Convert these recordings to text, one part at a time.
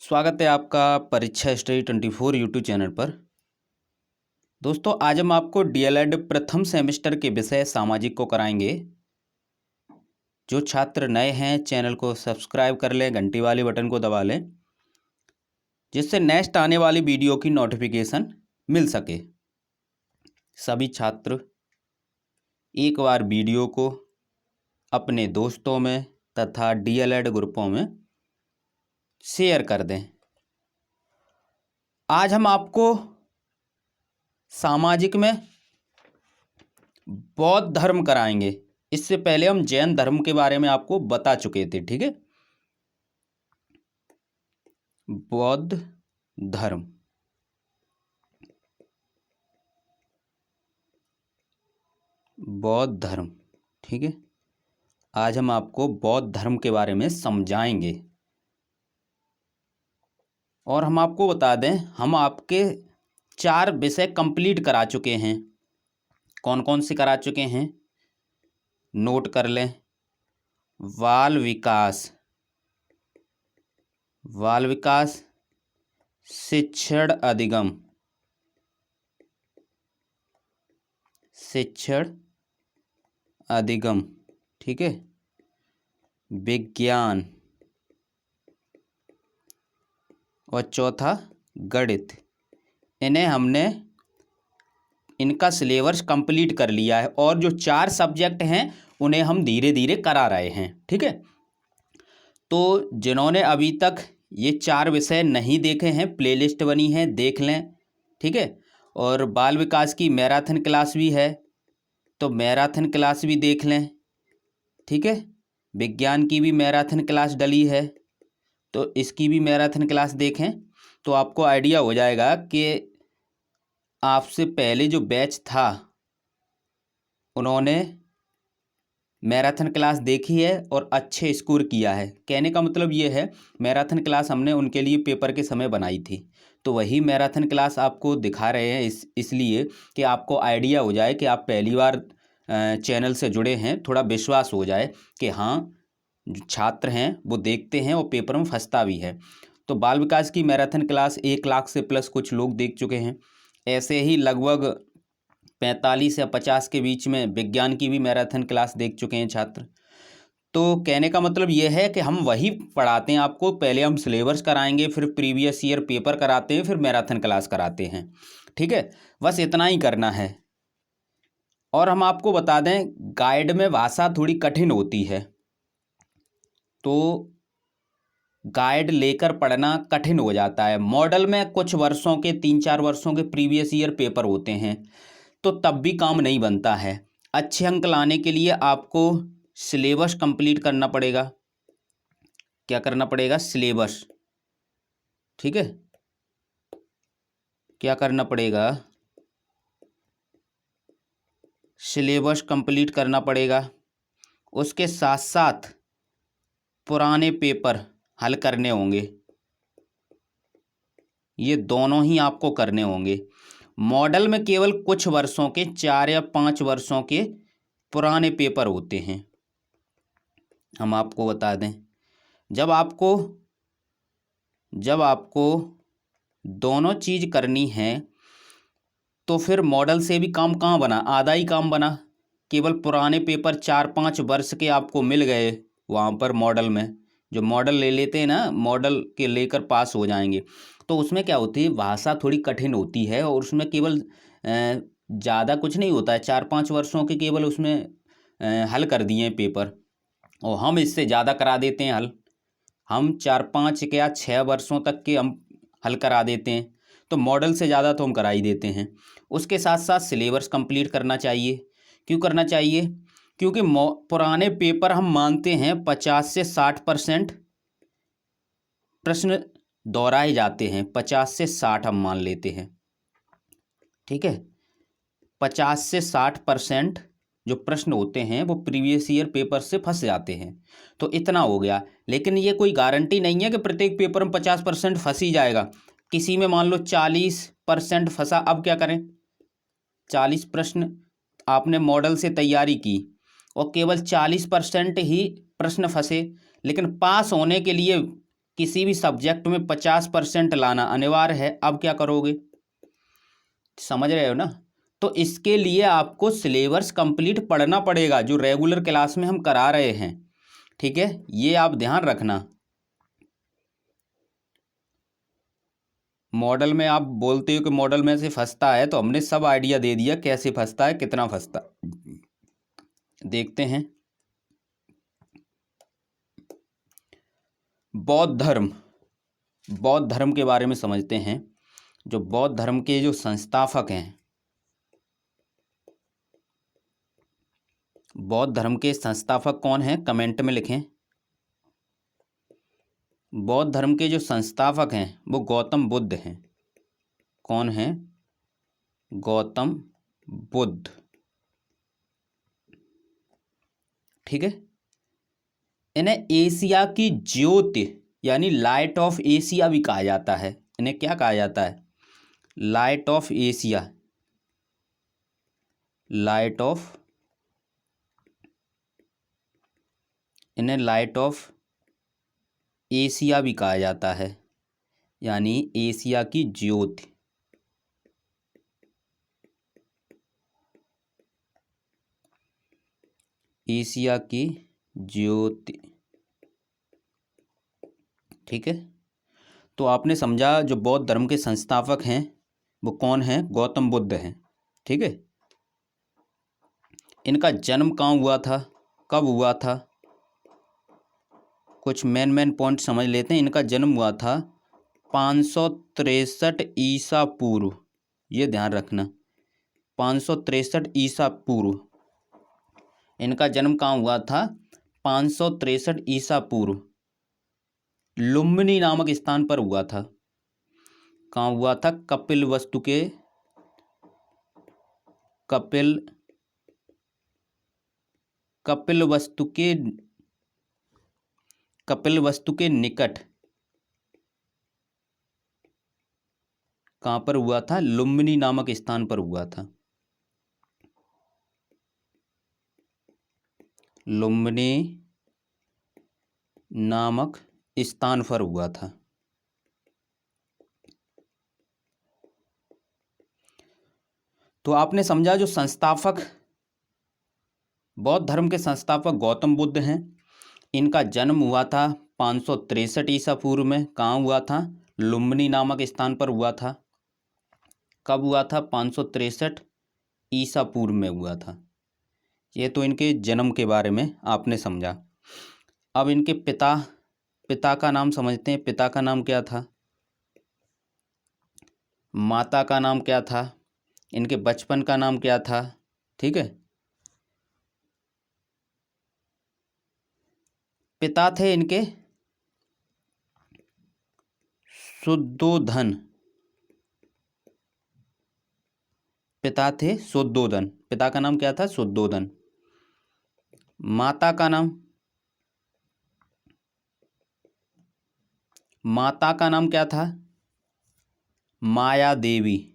स्वागत है आपका परीक्षा स्टडी 24 यूट्यूब चैनल पर। दोस्तों, आज हम आपको डीएलएड प्रथम सेमेस्टर के विषय सामाजिक को कराएंगे। जो छात्र नए हैं चैनल को सब्सक्राइब कर लें, घंटी वाले बटन को दबा लें, जिससे नेक्स्ट आने वाली वीडियो की नोटिफिकेशन मिल सके। सभी छात्र एक बार वीडियो को अपने दोस्तों में तथा डीएलएड ग्रुपों में शेयर कर दें। आज हम आपको सामाजिक में बौद्ध धर्म कराएंगे। इससे पहले हम जैन धर्म के बारे में आपको बता चुके थे, ठीक है। बौद्ध धर्म, बौद्ध धर्म, ठीक है। आज हम आपको बौद्ध धर्म के बारे में समझाएंगे और हम आपको बता दें, हम आपके 4 विषय कंप्लीट करा चुके हैं। कौन कौन से करा चुके हैं नोट कर लें। बाल विकास, शिक्षण अधिगम, ठीक है। विज्ञान और चौथा गणित। इन्हें हमने इनका सिलेबस कंप्लीट कर लिया है और जो 4 सब्जेक्ट हैं उन्हें हम धीरे धीरे करा रहे हैं, ठीक है। तो जिन्होंने अभी तक ये 4 विषय नहीं देखे हैं, प्लेलिस्ट बनी है, देख लें, ठीक है। और बाल विकास की मैराथन क्लास भी है, तो मैराथन क्लास भी देख लें, ठीक है। विज्ञान की भी मैराथन क्लास डली है, तो इसकी भी मैराथन क्लास देखें तो आपको आइडिया हो जाएगा कि आपसे पहले जो बैच था उन्होंने मैराथन क्लास देखी है और अच्छे स्कोर किया है। कहने का मतलब ये है, मैराथन क्लास हमने उनके लिए पेपर के समय बनाई थी, तो वही मैराथन क्लास आपको दिखा रहे हैं इसलिए कि आपको आइडिया हो जाए कि आप पहली बार चैनल से जुड़े हैं, थोड़ा विश्वास हो जाए कि हाँ जो छात्र हैं वो देखते हैं और पेपर में फंसता भी है। तो बाल विकास की मैराथन क्लास 1 लाख से प्लस कुछ लोग देख चुके हैं। ऐसे ही लगभग 45 या 50 के बीच में विज्ञान की भी मैराथन क्लास देख चुके हैं छात्र। तो कहने का मतलब ये है कि हम वही पढ़ाते हैं आपको। पहले हम सिलेबस कराएंगे, फिर प्रीवियस ईयर पेपर कराते हैं, फिर मैराथन क्लास कराते हैं, ठीक है। बस इतना ही करना है। और हम आपको बता दें, गाइड में भाषा थोड़ी कठिन होती है, तो गाइड लेकर पढ़ना कठिन हो जाता है। मॉडल में कुछ वर्षों के 3-4 वर्षों के प्रीवियस ईयर पेपर होते हैं, तो तब भी काम नहीं बनता है। अच्छे अंक लाने के लिए आपको सिलेबस कंप्लीट करना पड़ेगा। क्या करना पड़ेगा? सिलेबस, ठीक है। क्या करना पड़ेगा? सिलेबस कंप्लीट करना पड़ेगा। उसके साथ साथ पुराने पेपर हल करने होंगे। ये दोनों ही आपको करने होंगे। मॉडल में केवल कुछ वर्षों के 4 या 5 वर्षों के पुराने पेपर होते हैं। हम आपको बता दें, जब आपको दोनों चीज़ करनी है तो फिर मॉडल से भी काम कहाँ बना? आधा ही काम बना। केवल पुराने पेपर 4-5 वर्ष के आपको मिल गए वहाँ पर मॉडल में। जो मॉडल ले लेते हैं ना, मॉडल के लेकर पास हो जाएंगे, तो उसमें क्या होती है, भाषा थोड़ी कठिन होती है और उसमें केवल ज़्यादा कुछ नहीं होता है। 4-5 वर्षों के केवल उसमें हल कर दिए हैं पेपर, और हम इससे ज़्यादा करा देते हैं हल। हम 4-5 या 6 वर्षों तक के हम हल करा देते हैं, तो मॉडल से ज़्यादा तो हम करा ही देते हैं। उसके साथ साथ सिलेबस कंप्लीट करना चाहिए। क्यों करना चाहिए? क्योंकि पुराने पेपर हम मानते हैं 50 से 60% प्रश्न दोहराए जाते हैं। 50 से 60 हम मान लेते हैं, ठीक है। 50 से 60% जो प्रश्न होते हैं वो प्रीवियस ईयर पेपर से फंस जाते हैं। तो इतना हो गया, लेकिन ये कोई गारंटी नहीं है कि प्रत्येक पेपर में 50% फंस ही जाएगा। किसी में मान लो 40% फंसा, अब क्या करें? 40 प्रश्न आपने मॉडल से तैयारी की और केवल 40% ही प्रश्न फंसे, लेकिन पास होने के लिए किसी भी सब्जेक्ट में 50% लाना अनिवार्य है। अब क्या करोगे, समझ रहे हो ना। तो इसके लिए आपको सिलेबस कंप्लीट पढ़ना पड़ेगा जो रेगुलर क्लास में हम करा रहे हैं, ठीक है, ये आप ध्यान रखना। मॉडल में आप बोलते हो कि मॉडल में से फंसता है, तो हमने सब आइडिया दे दिया कैसे फंसता है, कितना फंसता। देखते हैं बौद्ध धर्म, बौद्ध धर्म के बारे में समझते हैं। जो बौद्ध धर्म के जो संस्थापक हैं, बौद्ध धर्म के संस्थापक कौन हैं, कमेंट में लिखें। बौद्ध धर्म के जो संस्थापक हैं वो गौतम बुद्ध हैं। कौन हैं, गौतम बुद्ध, ठीक है। इन्हें एशिया की ज्योति यानी लाइट ऑफ एशिया भी कहा जाता है। इन्हें क्या कहा जाता है, light of Asia, light of, इन्हें लाइट ऑफ एशिया भी कहा जाता है, यानी एशिया की ज्योति। एशिया की ज्योति, ठीक है। तो आपने समझा जो बौद्ध धर्म के संस्थापक हैं वो कौन हैं, गौतम बुद्ध हैं, ठीक है। इनका जन्म कहाँ हुआ था, कब हुआ था, कुछ मेन पॉइंट समझ लेते हैं। इनका जन्म हुआ था 563 ईसा पूर्व, ये ध्यान रखना, 563 ईसा पूर्व। इनका जन्म कहाँ हुआ था, 563 ईसा पूर्व, लुम्बिनी नामक स्थान पर हुआ था। कहाँ हुआ था, कपिलवस्तु के, कपिलवस्तु के निकट। कहाँ पर हुआ था, लुम्बिनी नामक स्थान पर हुआ था। लुम्बिनी नामक स्थान पर हुआ था। तो आपने समझा जो संस्थापक, बौद्ध धर्म के संस्थापक गौतम बुद्ध हैं। इनका जन्म हुआ था 563 ईसा पूर्व में। कहाँ हुआ था, लुम्बिनी नामक स्थान पर हुआ था। कब हुआ था, 563 ईसा पूर्व में हुआ था। ये तो इनके जन्म के बारे में आपने समझा। अब इनके पिता का नाम समझते हैं। पिता का नाम क्या था, माता का नाम क्या था, इनके बचपन का नाम क्या था, ठीक है। पिता थे इनके शुद्धोधन, पिता थे शुद्धोधन, पिता का नाम क्या था, शुद्धोधन। माता का नाम, माता का नाम क्या था, माया देवी।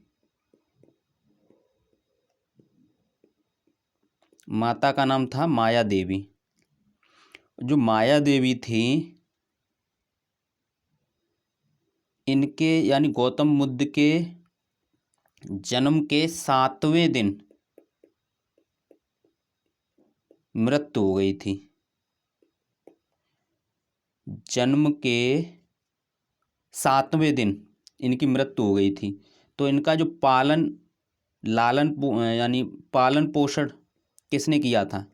माता का नाम था माया देवी। जो माया देवी थी, इनके यानी गौतम बुद्ध के जन्म के 7वें दिन मृत्यु हो गई थी। जन्म के 7वें दिन इनकी मृत्यु हो गई थी। तो इनका जो यानी पालन पोषण किसने किया था,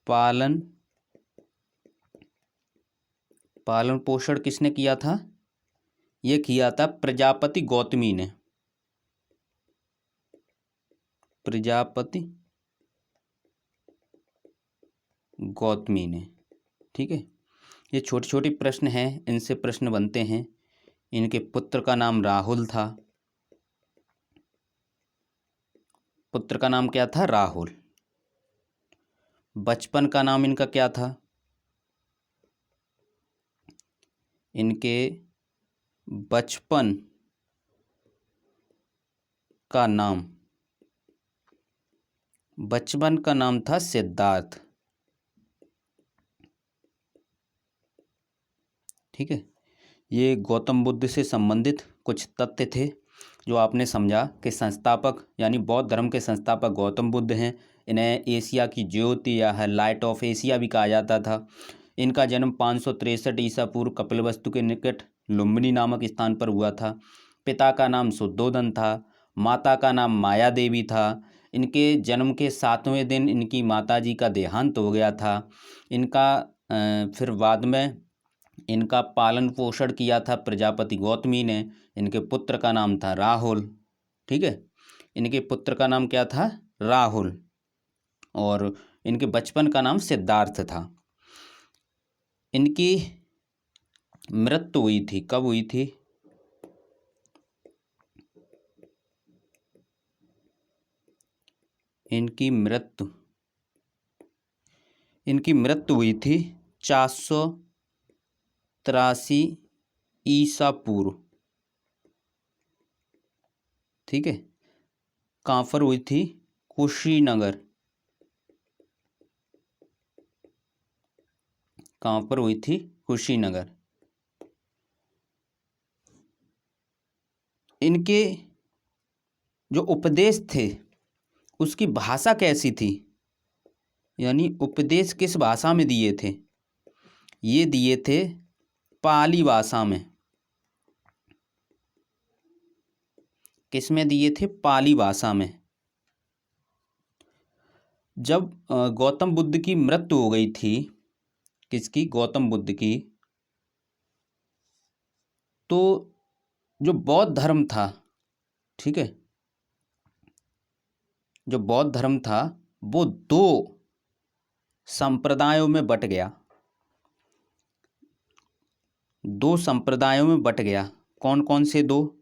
पालन पोषण किसने किया था, ये किया था प्रजापति गौतमी ने, प्रजापति गौतमी ने, ठीक है। ये छोटे छोटे प्रश्न हैं, इनसे प्रश्न बनते हैं। इनके पुत्र का नाम राहुल था। पुत्र का नाम क्या था, राहुल। बचपन का नाम इनका क्या था, इनके बचपन का नाम था सिद्धार्थ। ठीक है, ये गौतम बुद्ध से संबंधित कुछ तथ्य थे जो आपने समझा कि संस्थापक यानी बौद्ध धर्म के संस्थापक गौतम बुद्ध हैं। इन्हें एशिया की ज्योति या लाइट ऑफ एशिया भी कहा जाता था। इनका जन्म 563 ईसा पूर्व कपिलवस्तु के निकट लुम्बिनी नामक स्थान पर हुआ था। पिता का नाम शुद्धोदन था, माता का नाम माया देवी था। इनके जन्म के 7वें दिन इनकी माताजी का देहांत हो गया था। इनका फिर बाद में इनका पालन पोषण किया था प्रजापति गौतमी ने। इनके पुत्र का नाम था राहुल। ठीक है, इनके पुत्र का नाम क्या था? राहुल। और इनके बचपन का नाम सिद्धार्थ था। इनकी मृत्यु हुई थी, कब हुई थी? इनकी मृत्यु हुई थी 483 ईसा पूर्व। ठीक है, कहाँ पर हुई थी? कुशीनगर। कहाँ पर हुई थी? कुशीनगर। इनके जो उपदेश थे उसकी भाषा कैसी थी, यानी उपदेश किस भाषा में दिए थे? ये दिए थे पाली भाषा में। किस में दिए थे? पाली भाषा में। जब गौतम बुद्ध की मृत्यु हो गई थी, किसकी? गौतम बुद्ध की। तो जो बौद्ध धर्म था, ठीक है, जो बौद्ध धर्म था वो 2 संप्रदायों में बट गया। 2 संप्रदायों में बट गया। कौन कौन से 2?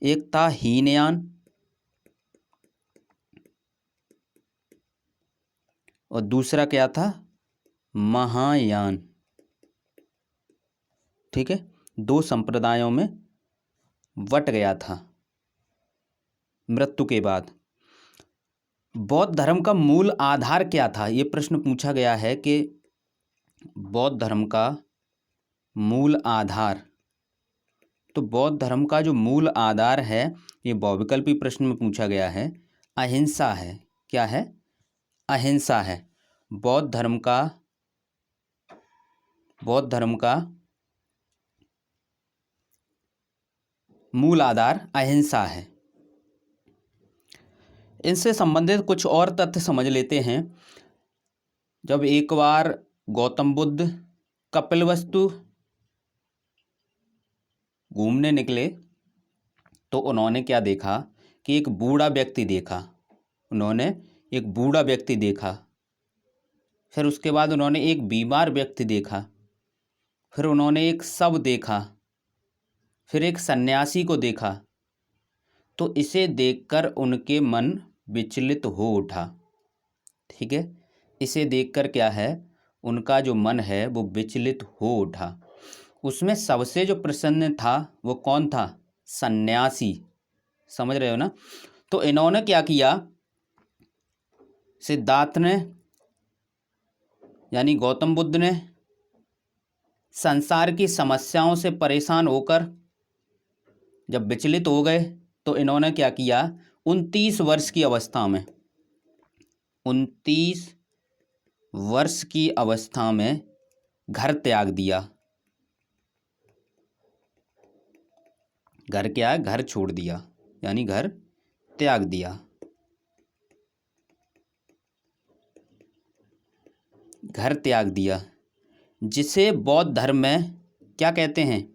एक था हीनयान और दूसरा क्या था? महायान। ठीक है, 2 संप्रदायों में बट गया था मृत्यु के बाद। बौद्ध धर्म का मूल आधार क्या था? ये प्रश्न पूछा गया है कि बौद्ध धर्म का मूल आधार। तो बौद्ध धर्म का जो मूल आधार है, ये बहुविकल्पी प्रश्न में पूछा गया है, अहिंसा है। क्या है? अहिंसा है। बौद्ध धर्म का मूल आधार अहिंसा है। इनसे संबंधित कुछ और तथ्य समझ लेते हैं। जब एक बार गौतम बुद्ध कपिलवस्तु घूमने निकले तो उन्होंने क्या देखा कि एक बूढ़ा व्यक्ति देखा। उन्होंने एक बूढ़ा व्यक्ति देखा। फिर उसके बाद उन्होंने एक बीमार व्यक्ति देखा। फिर उन्होंने एक शव देखा। फिर एक सन्यासी को देखा। तो इसे देखकर उनके मन विचलित हो उठा। ठीक है, इसे देखकर क्या है? उनका जो मन है वो विचलित हो उठा। उसमें सबसे जो प्रसन्न था वो कौन था? सन्यासी। समझ रहे हो ना? तो इन्होंने क्या किया? सिद्धार्थ ने यानी गौतम बुद्ध ने संसार की समस्याओं से परेशान होकर जब विचलित हो गए तो इन्होंने क्या किया? 29 वर्ष की अवस्था में 29 वर्ष की अवस्था में घर त्याग दिया। घर क्या है? घर छोड़ दिया, यानी घर त्याग दिया। घर त्याग दिया, जिसे बौद्ध धर्म में क्या कहते हैं?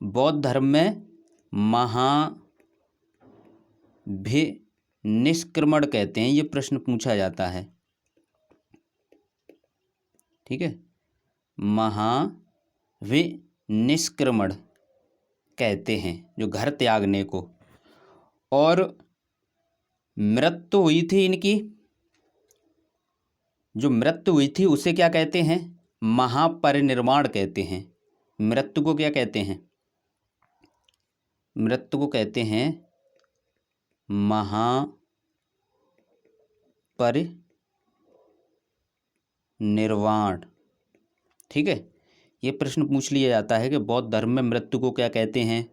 बौद्ध धर्म में महाभिनिष्क्रमण कहते हैं। ये प्रश्न पूछा जाता है। ठीक है, महाभिनिष्क्रमण कहते हैं जो घर त्यागने को। और मृत्यु हुई थी इनकी, जो मृत्यु हुई थी उसे क्या कहते हैं? महापरिनिर्वाण कहते हैं। मृत्यु को क्या कहते हैं? मृत्यु को कहते हैं महापरिनिर्वाण। ठीक है, ये प्रश्न पूछ लिया जाता है कि बौद्ध धर्म में मृत्यु को क्या कहते हैं।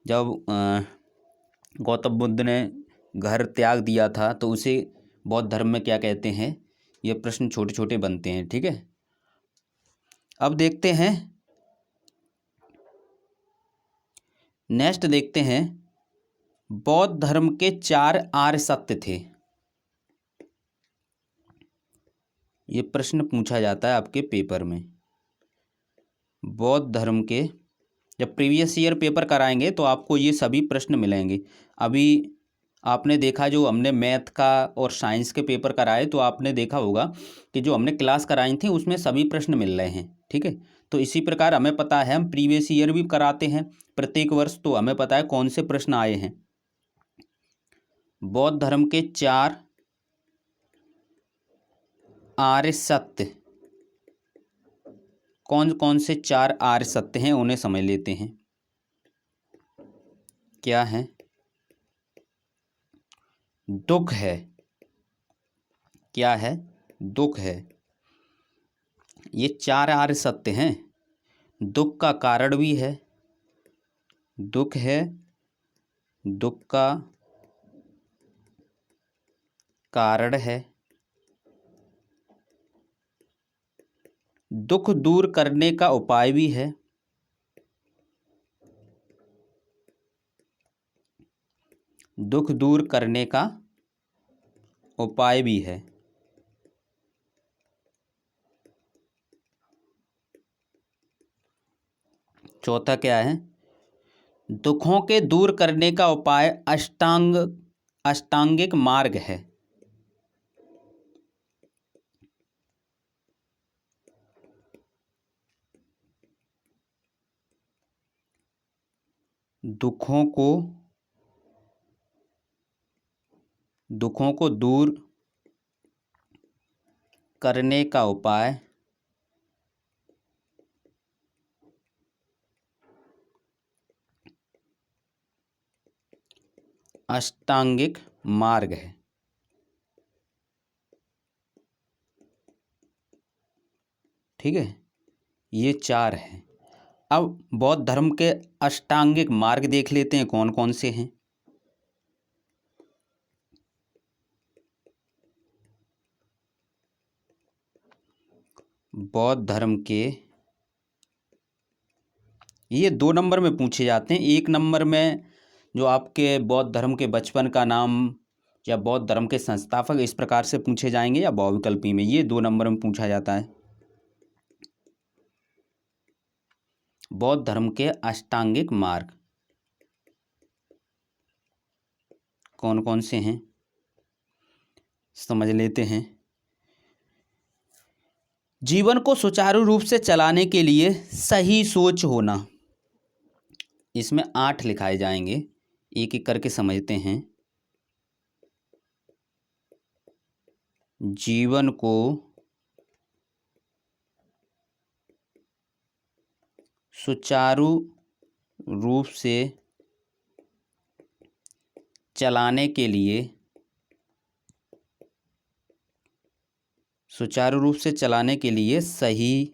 जब गौतम बुद्ध ने घर त्याग दिया था तो उसे बौद्ध धर्म में क्या कहते हैं। ये प्रश्न छोटे छोटे बनते हैं, ठीक है। अब देखते हैं, नेक्स्ट देखते हैं, बौद्ध धर्म के 4 आर्य सत्य थे। ये प्रश्न पूछा जाता है आपके पेपर में। बौद्ध धर्म के जब प्रीवियस ईयर पेपर कराएंगे तो आपको ये सभी प्रश्न मिलेंगे। अभी आपने देखा जो हमने मैथ का और साइंस के पेपर कराए तो आपने देखा होगा कि जो हमने क्लास कराई थी उसमें सभी प्रश्न मिल रहे हैं, ठीक है। तो इसी प्रकार हमें पता है, हम प्रीवियस ईयर भी कराते हैं प्रत्येक वर्ष, तो हमें पता है कौन से प्रश्न आए हैं। बौद्ध धर्म के 4 आर्य सत्य, कौन कौन से 4 आर्य सत्य हैं उन्हें समझ लेते हैं। क्या है? दुख है। क्या है? दुख है। ये 4 आर्य सत्य हैं। दुख का कारण भी है, दुख है, दुख का कारण है, दुख दूर करने का उपाय भी है, दुख दूर करने का उपाय भी है। चौथा क्या है? दुखों के दूर करने का उपाय अष्टांगिक मार्ग है। दुखों को दूर करने का उपाय अष्टांगिक मार्ग है, ठीक है। ये 4 है। अब बौद्ध धर्म के अष्टांगिक मार्ग देख लेते हैं कौन कौन से हैं। बौद्ध धर्म के ये 2 नंबर में पूछे जाते हैं। 1 नंबर में जो आपके बौद्ध धर्म के बचपन का नाम या बौद्ध धर्म के संस्थापक इस प्रकार से पूछे जाएंगे, या बहुविकल्पी में ये 2 नंबर में पूछा जाता है। बौद्ध धर्म के अष्टांगिक मार्ग कौन कौन से हैं समझ लेते हैं। जीवन को सुचारू रूप से चलाने के लिए सही सोच होना, इसमें 8 लिखाए जाएंगे, एक एक करके समझते हैं। जीवन को सुचारू रूप से चलाने के लिए सही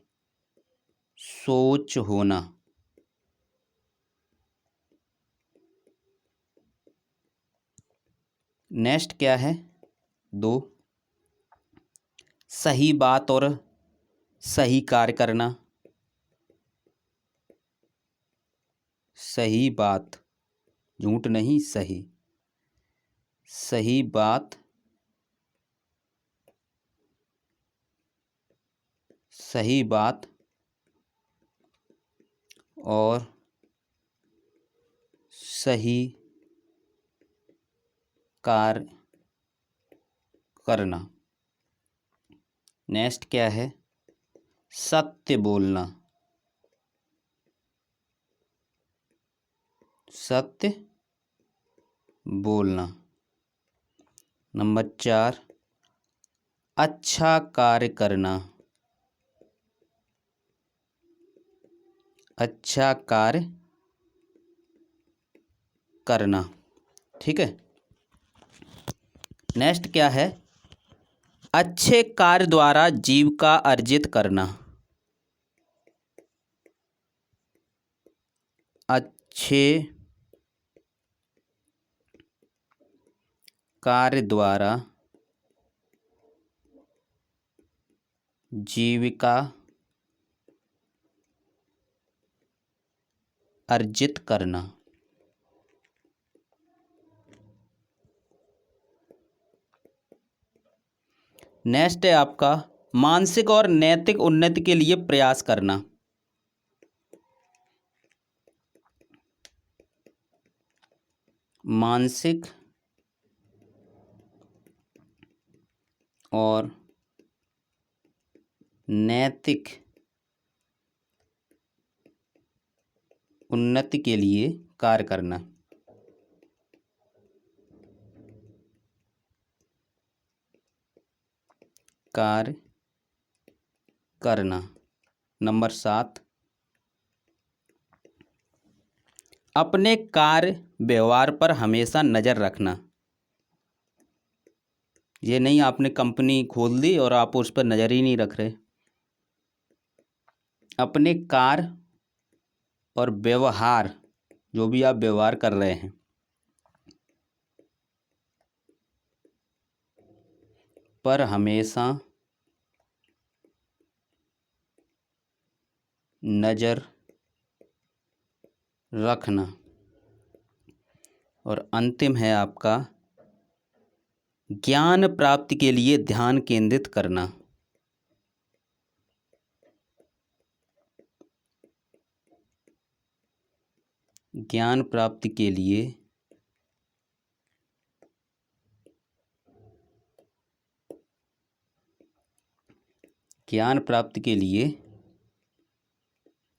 सोच होना। नेक्स्ट क्या है? 2 सही बात और सही कार्य करना। सही बात, झूठ नहीं, सही बात, सही बात और सही कार्य करना। नेक्स्ट क्या है? सत्य बोलना। सत्य बोलना। नंबर 4 अच्छा कार्य करना। अच्छा कार्य करना, ठीक है। नेक्स्ट क्या है? अच्छे कार्य द्वारा जीविका अर्जित करना। अच्छे कार्य द्वारा जीविका अर्जित करना। नेक्स्ट है आपका मानसिक और नैतिक उन्नति के लिए प्रयास करना। मानसिक और नैतिक उन्नति के लिए कार्य करना। कार्य करना। नंबर 7, अपने कार्य व्यवहार पर हमेशा नज़र रखना। ये नहीं आपने कंपनी खोल दी और आप उस पर नज़र ही नहीं रख रहे। अपने कार्य और व्यवहार, जो भी आप व्यवहार कर रहे हैं, पर हमेशा नज़र रखना। और अंतिम है आपका ज्ञान प्राप्ति के लिए ध्यान केंद्रित करना। ज्ञान प्राप्ति के लिए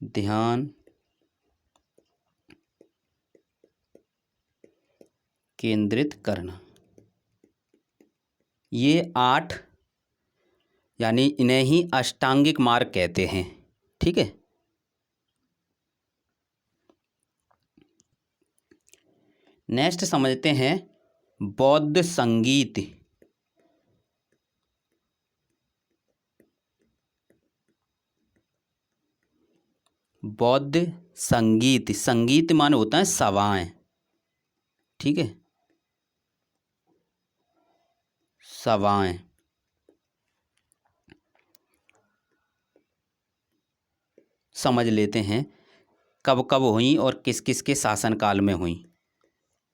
ध्यान केंद्रित करना। ये 8 यानी इन्हें ही अष्टांगिक मार्ग कहते हैं। ठीक है। नेक्स्ट समझते हैं बौद्ध संगीत। बौद्ध संगीत, संगीत माने होता है सवाएं। ठीक है, सवाएं। समझ लेते हैं कब कब हुई और किस किस के शासनकाल में हुई।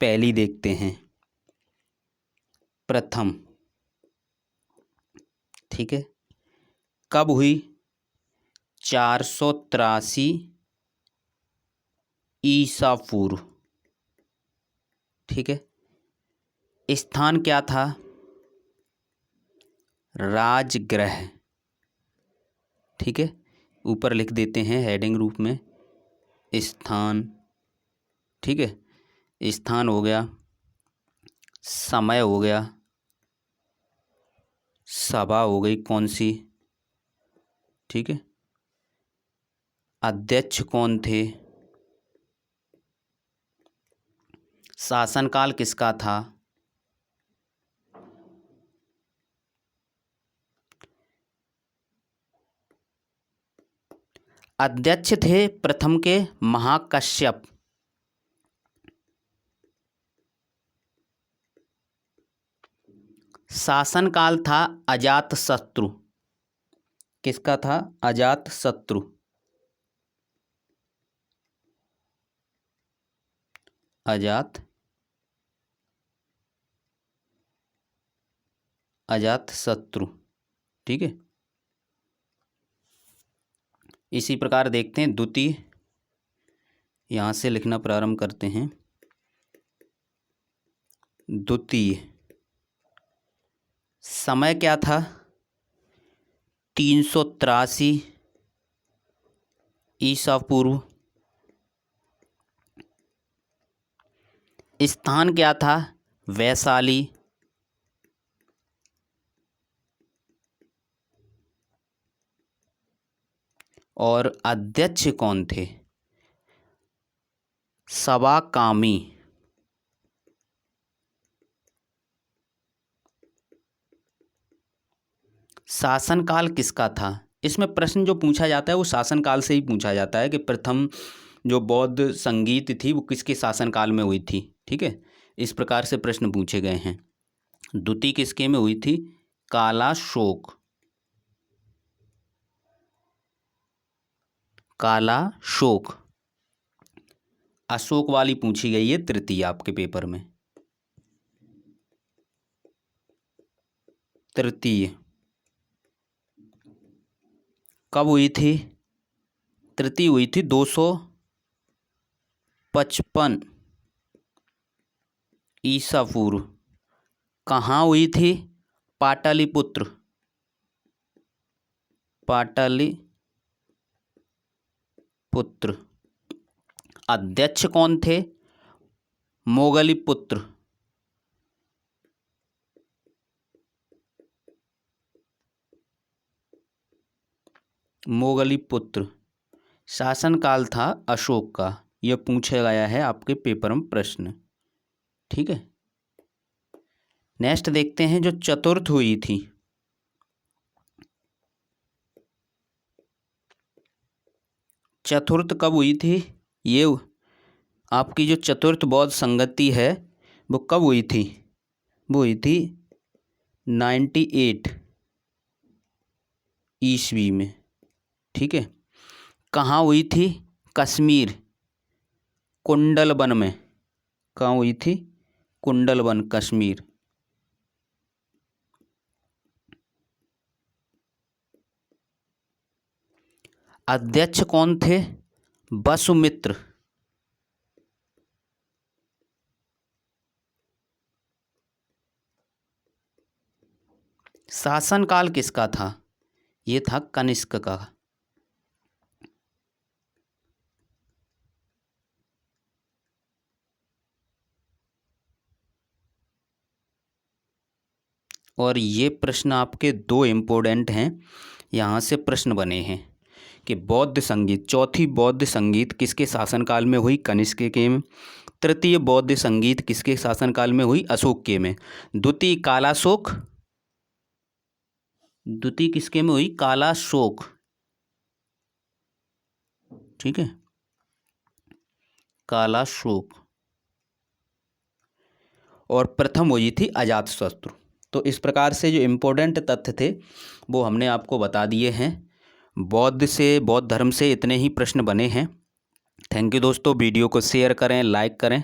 पहली देखते हैं, प्रथम। ठीक है, कब हुई? 483 ईसा पूर्व। ठीक है, स्थान क्या था? राजगृह। ठीक है, ऊपर लिख देते हैं हेडिंग रूप में स्थान। ठीक है, स्थान हो गया, समय हो गया, सभा हो गई कौन सी। ठीक है, अध्यक्ष कौन थे, शासनकाल किसका था, अध्यक्ष थे प्रथम के महाकश्यप। शासनकाल था अजातशत्रु। किसका था? अजातशत्रु। अजातशत्रु। ठीक है, इसी प्रकार देखते हैं द्वितीय। यहाँ से लिखना प्रारंभ करते हैं। द्वितीय समय क्या था? 383 ईसा पूर्व। स्थान क्या था? वैशाली। और अध्यक्ष कौन थे? सवाकामी। शासनकाल किसका था? इसमें प्रश्न जो पूछा जाता है वो शासनकाल से ही पूछा जाता है कि प्रथम जो बौद्ध संगीत थी वो किसके शासनकाल में हुई थी। ठीक है, इस प्रकार से प्रश्न पूछे गए हैं। द्वितीय किसके में हुई थी, कालाशोक। कालाशोक। अशोक वाली पूछी गई है तृतीय आपके पेपर में। तृतीय कब हुई थी, तृतीय हुई थी 255 ईसा पूर्व। कहाँ हुई थी, पाटलिपुत्र। पाटलिपुत्र। अध्यक्ष कौन थे, मोगलीपुत्र। मोगलीपुत्र। शासनकाल था अशोक का। यह पूछा गया है आपके पेपर में प्रश्न। ठीक है, नेक्स्ट देखते हैं जो चतुर्थ हुई थी। चतुर्थ कब हुई थी, ये आपकी जो चतुर्थ बौद्ध संगति है वो कब हुई थी, वो हुई थी 98 ईस्वी में। ठीक है, कहाँ हुई थी, कश्मीर, कुंडलवन में। कहाँ हुई थी, कुंडलवन, कश्मीर। अध्यक्ष कौन थे, वसुमित्र। शासनकाल किसका था, ये था कनिष्क का। और ये प्रश्न आपके दो इम्पोर्टेंट हैं, यहाँ से प्रश्न बने हैं कि बौद्ध संगीत, चौथी बौद्ध संगीत किसके शासनकाल में हुई, कनिष्क के में। तृतीय बौद्ध संगीत किसके शासनकाल में हुई, अशोक के में। द्वितीय कालाशोक, द्वितीय किसके में हुई, कालाशोक। ठीक है, कालाशोक। और प्रथम हुई थी अजातशत्रु। तो इस प्रकार से जो इम्पोर्टेंट तथ्य थे वो हमने आपको बता दिए हैं। बौद्ध धर्म से इतने ही प्रश्न बने हैं। थैंक यू दोस्तों, वीडियो को शेयर करें, लाइक करें।